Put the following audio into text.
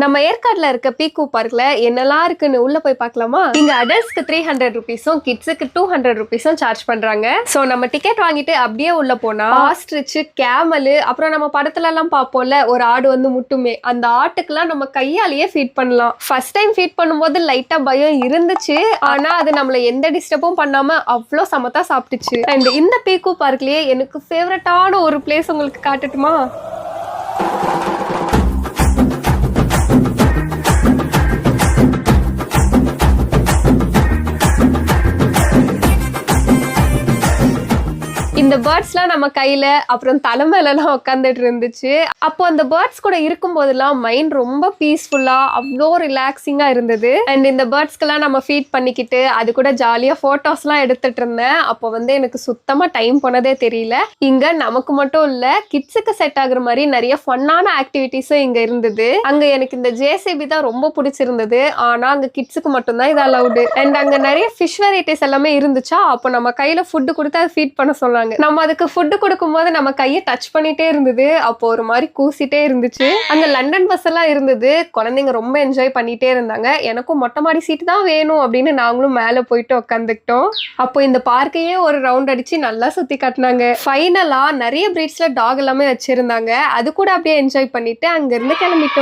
நம்ம ஏற்காடுல இருக்க பீக்கூ பார்க்ல என்னெல்லாம் இருக்குன்னு உள்ள போய் பார்க்கலாமா? இங்க அடல்ட்ஸ்க்கு 300 ருபீஸும் கிட்ஸுக்கு 200 ருபீஸும் சார்ஜ் பண்றாங்க. சோ நம்ம டிக்கெட் வாங்கிட்டு அப்படியே உள்ள போனா ஆஸ்ட்ரிச், கேமல், அப்புறம் நம்ம படத்துல எல்லாம் பார்ப்போம்ல ஒரு ஆடு வந்து முட்டுமே, அந்த ஆட்டுக்கெல்லாம் நம்ம கையாலேயே ஃபீட் பண்ணலாம். ஃபர்ஸ்ட் டைம் ஃபீட் பண்ணும்போது லைட்டா பயம் இருந்துச்சு, ஆனா அது நம்மள எந்த டிஸ்டர்பும் பண்ணாம அவ்வளோ சமத்தா சாப்பிட்டுச்சு. அண்ட் இந்த பீக்கூ பார்க்லயே எனக்கு ஃபேவரட்டான ஒரு பிளேஸ் உங்களுக்கு காட்டட்டுமா? இந்த பேர்ட்ஸ்லாம் நம்ம கையில அப்புறம் தலைமையிலலாம் உட்காந்துட்டு இருந்துச்சு. அப்போ அந்த பேர்ட்ஸ் கூட இருக்கும் போதெல்லாம் மைண்ட் ரொம்ப பீஸ்ஃபுல்லா அவ்வளோ ரிலாக்ஸிங்கா இருந்தது. அண்ட் இந்த பேர்ட்ஸ்க்கெல்லாம் நம்ம ஃபீட் பண்ணிக்கிட்டு அது கூட ஜாலியா போட்டோஸ்லாம் எடுத்துட்டு இருந்தேன். அப்போ வந்து எனக்கு சுத்தமா டைம் போனதே தெரியல. இங்க நமக்கு மட்டும் இல்ல, கிட்ஸுக்கு செட் ஆகுற மாதிரி நிறைய ஃபன்னான ஆக்டிவிட்டிஸும் இங்க இருந்தது. அங்க எனக்கு இந்த ஜேசிபி தான் ரொம்ப பிடிச்சிருந்தது. ஆனா அங்க கிட்ஸுக்கு மட்டும்தான் இது அலவுடு. அண்ட் அங்க நிறைய ஃபிஷ் வெரைட்டிஸ் எல்லாமே இருந்துச்சா, அப்போ நம்ம கையில ஃபுட்டு கொடுத்து அதை ஃபீட் பண்ண சொன்னாங்க. நம்ம அதுக்கு ஃபுட் கொடுக்கும் போது நம்ம கையை டச் பண்ணிட்டே இருந்தது. அப்போ ஒரு மாதிரி கூசிட்டே இருந்துச்சு. அங்க லண்டன் பஸ் எல்லாம் இருந்தது. குழந்தைங்க ரொம்ப என்ஜாய் பண்ணிட்டே இருந்தாங்க. எனக்கும் மொட்டை மாடி சீட்டு தான் வேணும் அப்படின்னு நாங்களும் மேல போயிட்டு உட்காந்துக்கிட்டோம். அப்போ இந்த பார்க்கையே ஒரு ரவுண்ட் அடிச்சு நல்லா சுத்தி காட்டினாங்க. ஃபைனலா நிறைய பிரீட்ஸ்ல டாக் எல்லாமே வச்சிருந்தாங்க. அது கூட அப்படியே என்ஜாய் பண்ணிட்டு அங்க இருந்து கிளம்பிட்டோம்.